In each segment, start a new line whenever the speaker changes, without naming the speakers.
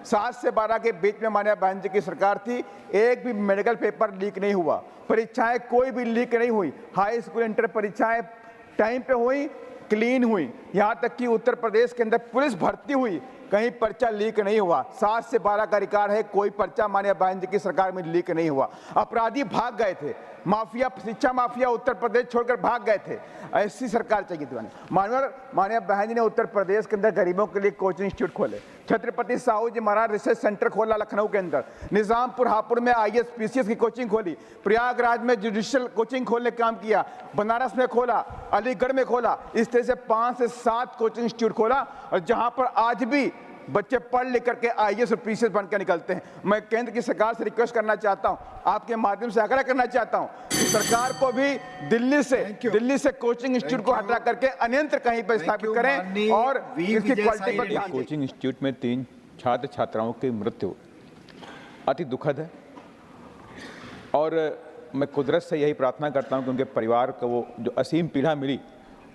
7 से 12 के बीच में माननीय बहन जी की सरकार थी, एक भी मेडिकल पेपर लीक नहीं हुआ, परीक्षाएं कोई भी लीक नहीं हुई, हाई स्कूल इंटर परीक्षाएं टाइम पे हुई, क्लीन हुई, यहाँ तक कि उत्तर प्रदेश के अंदर पुलिस भर्ती हुई, कहीं पर्चा लीक नहीं हुआ। 7 से 12 का रिकॉर्ड है, कोई पर्चा माननीय बहन जी की सरकार में लीक नहीं हुआ। अपराधी भाग गए थे, माफिया, शिक्षा माफिया उत्तर प्रदेश छोड़कर भाग गए थे। ऐसी सरकार चाहिए थी। माननीय बहन जी ने उत्तर प्रदेश के अंदर गरीबों के लिए कोचिंग इंस्टीट्यूट खोले, छत्रपति साहू जी महाराज रिसर्च सेंटर खोला लखनऊ के अंदर, निजामपुर हापुड़ में IAS PCS की कोचिंग खोली, प्रयागराज में जुडिशियल कोचिंग खोलने का काम किया, बनारस में खोला, अलीगढ़ में खोला। इस तरह से 5 से 7 कोचिंग इंस्टीट्यूट खोला, और जहां पर आज भी बच्चे पढ़ लिख करके IAS और PCS बनकर निकलते हैं। मैं केंद्र की सरकार से रिक्वेस्ट करना चाहता हूं, आपके माध्यम से आग्रह करना चाहता हूं कि सरकार को भी दिल्ली से कोचिंग इंस्टीट्यूट को हटा करके अन्यत्र कहीं पर स्थापित करें और इसकी क्वालिटी पर ध्यान दें।
कोचिंग इंस्टीट्यूट में 3 छात्र छात्राओं की मृत्यु अति दुखद है, और मैं कुदरत से यही प्रार्थना करता हूं कि उनके परिवार को वो जो असीम पीड़ा मिली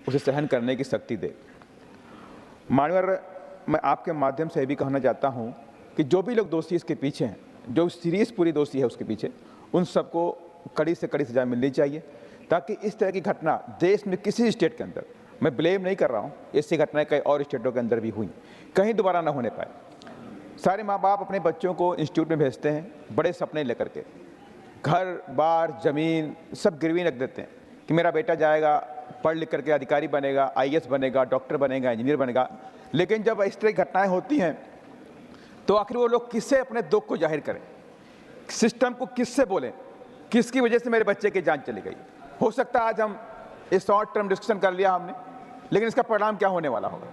उसे सहन करने की शक्ति दे। माननीय, मैं आपके माध्यम से भी कहना चाहता हूं कि जो भी लोग दोषी इसके पीछे हैं, जो सीरियस पूरी दोषी है उसके पीछे, उन सबको कड़ी से कड़ी सजा मिलनी चाहिए, ताकि इस तरह की घटना देश में किसी स्टेट के अंदर, मैं ब्लेम नहीं कर रहा हूं, ऐसी घटनाएं कई और स्टेटों के अंदर भी हुई, कहीं दोबारा ना होने पाए। सारे माँ बाप अपने बच्चों को इंस्टीट्यूट में भेजते हैं बड़े सपने लेकर के, घर बार ज़मीन सब गिरवी रख देते हैं कि मेरा बेटा जाएगा, पढ़ लिख करके अधिकारी बनेगा, IAS बनेगा, डॉक्टर बनेगा, इंजीनियर बनेगा। लेकिन जब इस तरह की घटनाएं होती हैं तो आखिर वो लोग किससे अपने दुख को जाहिर करें, सिस्टम को किससे बोलें, किसकी वजह से मेरे बच्चे की जान चली गई। हो सकता है आज हम इस शॉर्ट टर्म डिस्कशन कर लिया हमने, लेकिन इसका परिणाम क्या होने वाला होगा।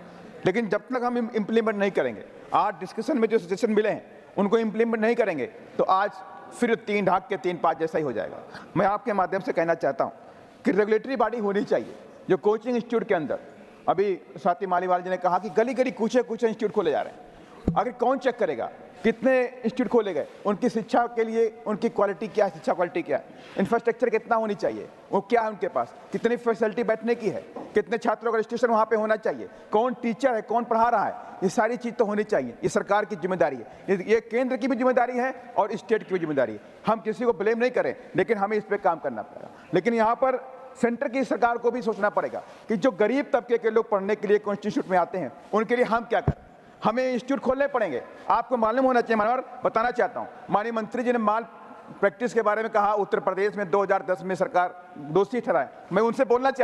लेकिन जब तक हम इम्प्लीमेंट नहीं करेंगे, आज डिस्कशन में जो सजेशन मिले हैं उनको इम्प्लीमेंट नहीं करेंगे, तो आज फिर 3 ढाक के 3 पाँच जैसा ही हो जाएगा। मैं आपके माध्यम से कहना चाहता हूँ कि रेगुलेटरी बॉडी होनी चाहिए जो कोचिंग इंस्टीट्यूट के अंदर, अभी स्वाति मालीवाल जी ने कहा कि गली गली कूचे कूचे इंस्टीट्यूट खोले जा रहे हैं, आखिर कौन चेक करेगा कितने इंस्टीट्यूट खोले गए, उनकी शिक्षा के लिए उनकी क्वालिटी क्या है, शिक्षा क्वालिटी क्या है, इंफ्रास्ट्रक्चर कितना होनी चाहिए, वो क्या है उनके पास, कितनी फैसिलिटी बैठने की है, कितने छात्रों का रजिस्ट्रेशन वहाँ पे होना चाहिए, कौन टीचर है, कौन पढ़ा रहा है, ये सारी चीज़ तो होनी चाहिए। ये सरकार की जिम्मेदारी है, ये केंद्र की भी जिम्मेदारी है और स्टेट की भी जिम्मेदारी है। हम किसी को ब्लेम नहीं करें, लेकिन हमें इस पर काम करना पड़ेगा। लेकिन यहाँ पर सेंटर की सरकार को भी सोचना पड़ेगा कि जो गरीब तबके के लोग पढ़ने के लिए कोचिंग इंस्टीट्यूट में आते हैं उनके लिए हम क्या करें। हमें इंस्टीट्यूट खोलने पड़ेंगे, आपको मालूम होना चाहिए। मानवर बताना चाहता हूं, माननीय मंत्री जी ने माल प्रैक्टिस के बारे में कहा, उत्तर प्रदेश में 2010 में सरकार दोषी ठहराए। मैं उनसे बोलना चाहता